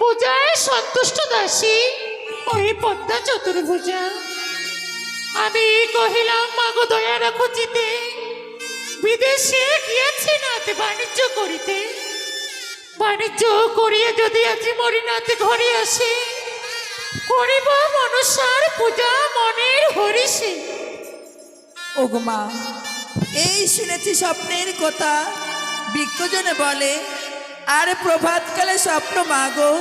পূজায় সন্তুষ্ট দাসী ওই পদ্মা চতুর্ভুজা। আমি কহিলাম মাগো দয়া রাখো চিতে, বিদেশে গিয়েছি নাতে বাণিজ্য করিতে। বাণিজ্য করিয়া যদি আজি মরিনাথ ঘরে আসে, করিব মনসার পূজা মনের হরিষে। ওগো মা, এই শুনেছি স্বপ্নের কথা, বিজ্ঞজনে বলে আর প্রভাতকালে স্বপ্ন মাগো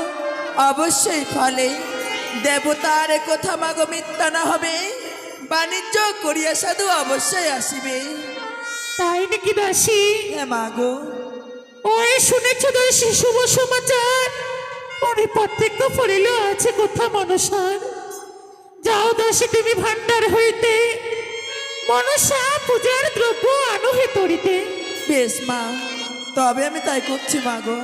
অবশ্যই ফলে। দেবতার কথা মাগো মিথ্যা না হবে, বাণিজ্য করিয়া সাধু অবশ্যই আসিবে। তাই নাকি দাসী? হ্যাঁ মাগো। ওই শুনেছ দাসী শুভ সমাচার, ওরে প্রত্যেক ফলিল আছে কথা মনসার। যাও দাসী তুমি ভান্ডার হইতে, মনসা পূজার দ্রব্য আনো হে তরিতে। বেশ মা, তবে আমি তাই করছি মাগো।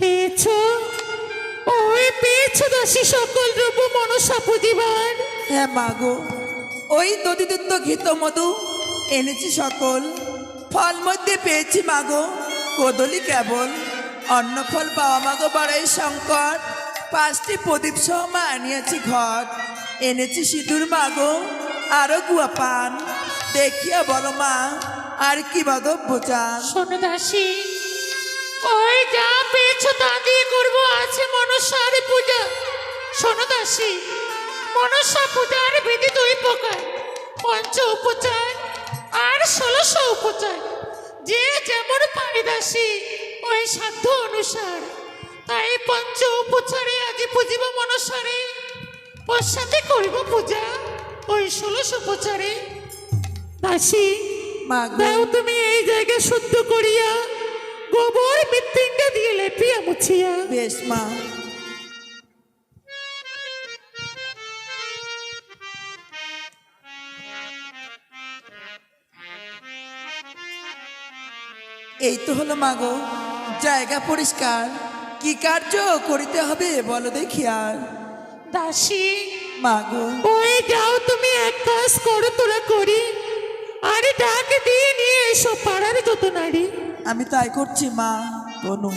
পেয়েছো? ওই পেয়েছো দাসী সকল দ্রব্য মনসা পুজিবার। হ্যাঁ মাগো, ওই দধিদুদ্ধ ঘিত মধু এনেছি সকল। ফল মধ্যে পেয়েছি মাগো কদলি কেবল। অন্য ফল পাওয়া মাগো বড়াই সংকট। 5টি প্রদীপ সহ মা আনিয়াছি ঘর। এনেছি সিঁদুর মাগো আরো গুয়া পান। দেখিয়া বলো মা আর কি বাদব্য চান। শোনো দাসী, ওই যা পেয়েছো তা দিয়ে করবো আছে মনসার পূজা। শোনো দাসী, মনসা পূজার বিধি 2 প্রকার, পঞ্চ উপচার আর 1600 উপচার। যে যেমন পারে দাসী ওই সাধ্য অনুসার। তাই পঞ্চ উপচারে আজি পুজিব মনসারে, পশ্চাতে করিব পূজা ওই 1600 উপচারে। দাসী মাগো দাও তুমি এই জায়গা শুদ্ধ করিয়া, গোবর মৃত্যুঞ্জা দিয়ে লেপিয়া মুছিয়া। বেশ মা। এই তো হলো মাগো জায়গা পরিষ্কার। কি কার্য করিতে হবে বলো দেখি আর। দাসী মাগো ওই যাও তুমি এক কাজ করো তোরা করি, আরে ডাক দিয়ে নিয়ে এসো পাড়ার যত নারী। আমি তাই করছি মা। বনু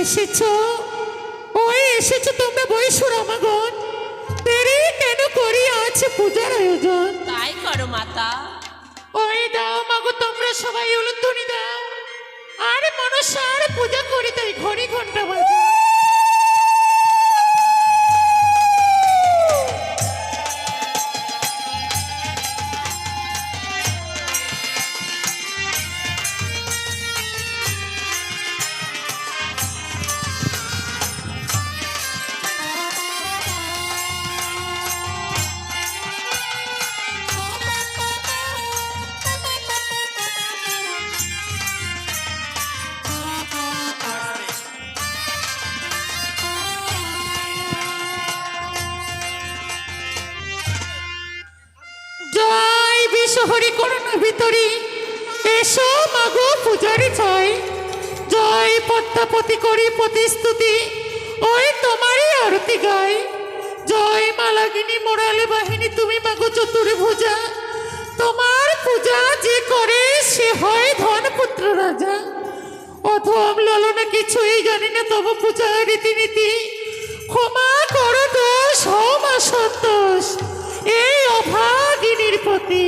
এসেছো? ওই এসেছো তোমরা বৈশু রামাগণ, দেরি কেন করি আছে পূজার আয়োজন। তাই করো মাতা। ওই দাও মাগো তোমরা সবাই উলুধ্বনি দাও, আর মনসার পূজা করি তাই ঘড়ি ঘন্টা বাজে। জয় বিশ্বহরি করোনা ভিতরি, এসো মাগো পূজারি জয়। জয় পদ্মাপতি করি প্রতিস্তুতি, ওই তোমারই আরতি গায়। জয় মালাগিনী মোরালে বাহিনী তুমি মাগো চতুর্ভুজা। তোমার পূজা যে করে সে হয় ধনপুত্র রাজা। অথম ললনা কিছুই জানি না তব পূজার রীতিনীতি। ক্ষমা করো দোষ হমা সন্তোষ এই অভাগিনীর প্রতি।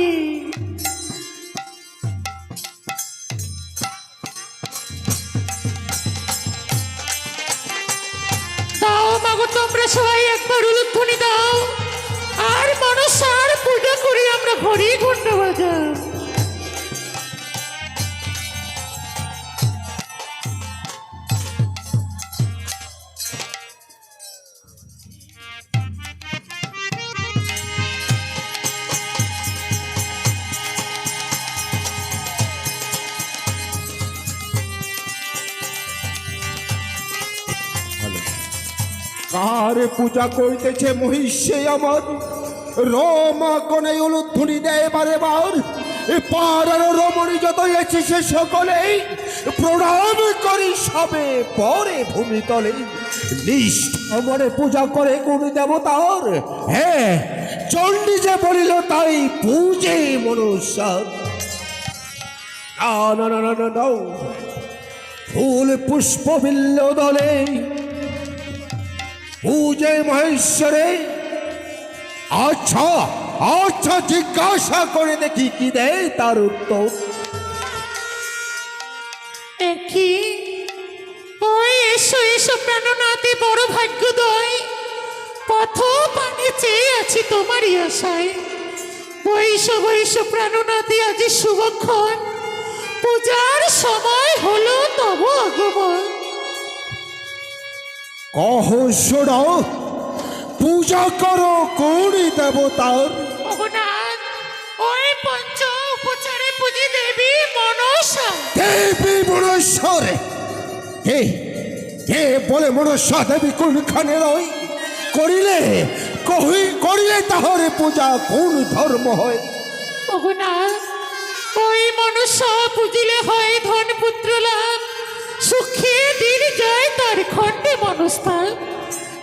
দাও মাগো তোমরা সবাই একবার উলুধ্বনি দাও, আর মনসার পূজা করি আমরা ঘড়ি ঘন্টা বাজাও। কার পূজা করিতেছে মহিষে আমার রমা কোনে উলুধ্বনি দেয় বারে বার পাড়ার রমণী যত এসে সে সকলেই প্রণাম করি সবে পরে ভূমিতলে নিষ্ঠা মনে পূজা করে কোন দেবতার হ্যাঁ চণ্ডী যে বলিল তাই পূজে মনুষ্যার না না না না না ফুল পুষ্প বিল্ল দলে পূজে মহেশ্বরে আচ্ছা আচ্ছা জিজ্ঞাসা করে দেখি কি দেয় তার উত্তর একই ওই এসো এসো প্রাণনাথে বড় ভাগ্যোদয় পথ পানে চেয়ে আছি তোমারই আশায় বৈশ বৈশ প্রাণনাথে আজ শুভক্ষণ পূজার সময় হলো তব আগমন কহ শোনো পূজা করো কোন দেবতার ভগনাথ ওই পঞ্চ উপচারে পূজি দেবী মনসা দেবী মনস্বরে কে কে বলে মনসা দেবী কোনখানে রয় করিলে তাহলে পূজা কোন ধর্ম হয় ভগনাথ ওই মনসা পুজিলে হয় ধন পুত্র লাভ সুখে দিন যায় তার খণ্ডে মনস্থান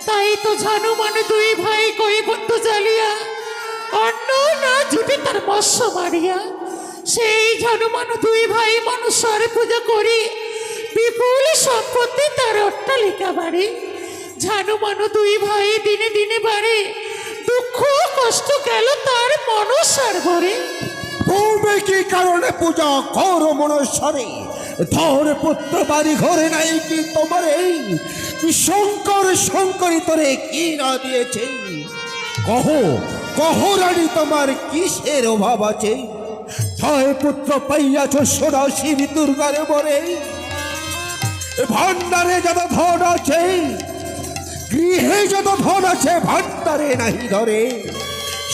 তাই তো ঝানু মানে দুই ভাই কৈবন্ত জ্বালিয়া অন্ন না জুটে তার মৎস্য মারিয়া সেই ঝানু মানু দুই ভাই মনসার পূজা করি বিপুল সম্পত্তি তার অট্টালিকা বাড়ে ঝানু মানু দুই ভাই দিনে দিনে বাড়ে দুঃখ কষ্ট গেল তার মনসার ঘরে তুমি কি কারণে পূজা করো মনস্বরে ধর পুত্র বাড়ি ঘরে নাই কি তোমার এই শঙ্কর শঙ্করী তোরে কি না দিয়েছে কহ রানী তোমার কিসের অভাব আছে ছয় পুত্র পাইয়াছ সোনা শিব দুর্গারে বরে ভান্ডারে যত ধন আছে গৃহে যত ধন আছে ভান্ডারে নাহি ধরে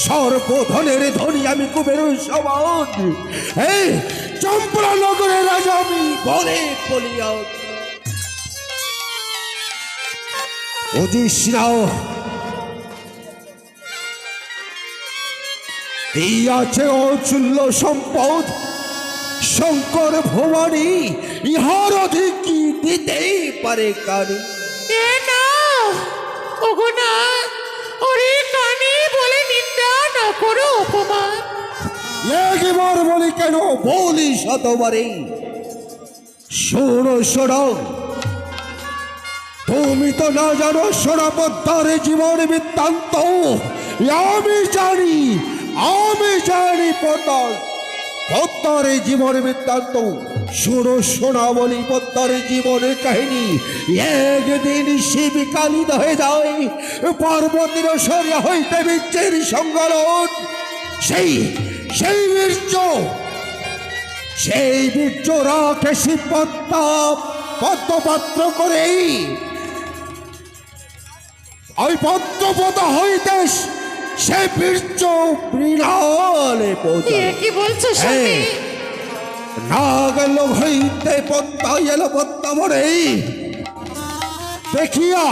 সর্বধনের ধনী আমি কুবের সমান এই চম্পলা নগরের রাজা আমি বলে বলিয়া বুঝিস নাও এই আছে অচূল্য সম্পদ শঙ্কর ভবানী ইহার অধিক কি দিতেই পারে কারি এ না ভগনাথ ওরে কানে বলে নিন্দা না করো অপমান একবার বলি কেন বলি শতবারে শোনো শোনো তুমি তো না জানো সোনাপদ্মার জীবন বৃত্তান্ত আমি জানি পদ্মার জীবন বৃত্তান্ত শোনো শোনা বলি পদ্মার জীবনের কাহিনী একদিন শিব কালিদ হয়ে যায় পার্বতীর সরিয়া হইতে বীর্যের সংগলন সেই বীর্য রাখে শিব পদ্মপাত্র করেই ওই পদ্মপদ হইতে সে বীর্য মৃণালে কি বলছো স্বামী না গেল হইতে পদ্মা এলো পদ্মা মরে দেখিয়া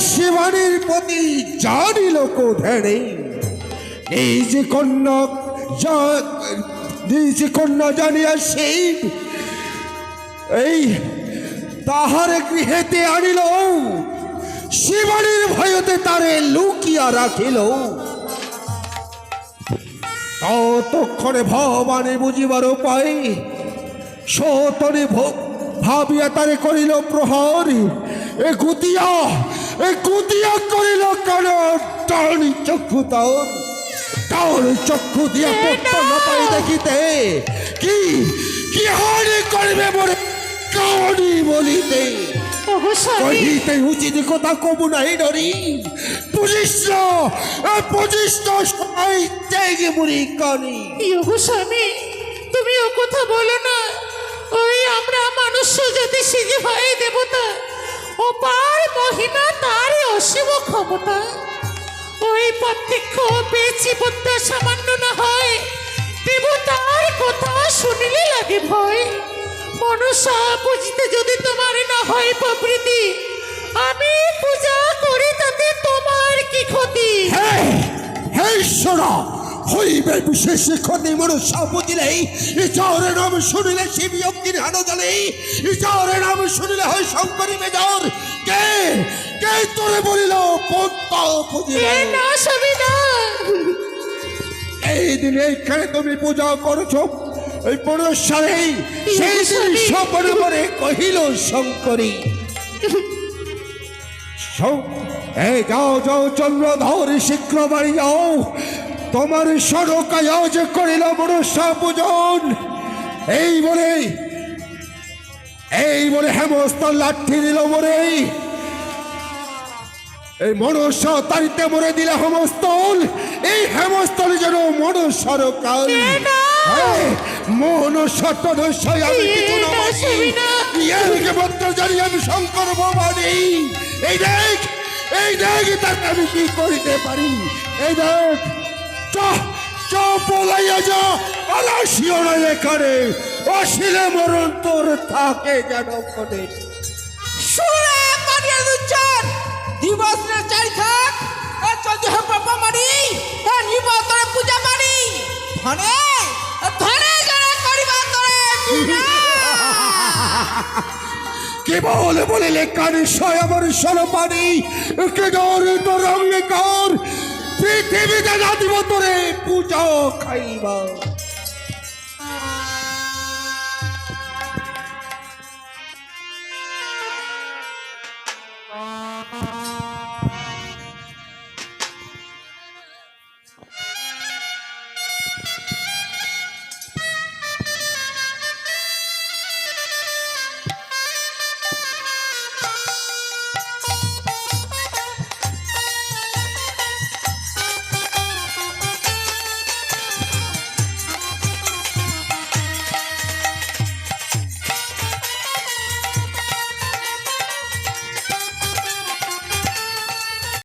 শিবানীর প্রতি জানিল কোধেড়ে নিজ কন্যা জানিয়া শিব এই তাহার গৃহেতে আনিল শিবানীর ভয়তে তারে লুকিয়া রাখিল ততক্ষণে ভবানী বুঝিবার উপায় সতনে ভাবিয়া তারে করিল প্রহর এ গুতিয়া করিল কেন টানি চক্ষু টানি চক্ষু দিয়া পত্র না পাই দেখিতে কি হানি করিবে বলে কানি বলিতে কহিতে উচিত কথা কবু নাই ডরি পঁচিশ সবাই জেগে বুড়ি কানি স্বামী তুমি ও কথা বলো না ওই আমরা মানুষ যদি সিজে ভাই দেবতা ও পার মহিমা তার অসীম ক্ষমতা ওই প্রত্যক্ষ পেয়েছি পদ্মা সামান্য না হয় দেবতার কথা শুনিলে লাগে ভয় মনুষ্য পূজিতে যদি তোমার না হয় প্রবৃত্তি, আমি পূজা করি তাতে তোমার কি ক্ষতি? হে ঈশ্বর, হইবে বিশেষ ক্ষতি মনুষ্য বুঝিলেই, যার নাম শুনিলে শিব অগ্নির হান জ্বলে, যার নাম শুনিলে হয় শঙ্করী মেজর। কে কে তোরে বলিল পন্ত বুঝিলে? না সবই না। এই দিনে এইখানে তুমি পূজা করছো ওই পরশারেই, সেই দিন স্বপনে মনে কহিল শঙ্করী। এই যাও যাও চন্দ্রধর, শীঘ্র বাড়ি যাও, তোমার সড়কায়াজ করিল মনসা পূজন। এই বলে হেমস্থল লাঠি দিল মরে, এই মনসা তারিতে মরে দিলে হেমস্থল, এই হেমস্থল যেন মনসার কাল। মনসা তনসায় আমি কিছু নয়, মাত্র জানি আমি শঙ্কর ভবানী। এই দেখ তাকে আমি কি করিতে পারি। এই দেখ, চ পলাইয়া যা, আর আসিও না এখানে, আসিলে মরণ তোর থাকে যেন করে। সুরে কাটিয়ে দুচ্ছেন দিবস রে চাই থাক, চলতে হবে বাবা মারি, নিবতরে পূজা মারি, ধনে ধনে জনে করিবা তোরে কেবল বলিলে কানে সয় আমার সরপানি, কে গর তোর অঙ্গীকার, পৃথিবীতে না দিব তোরে পূজা খাইবা।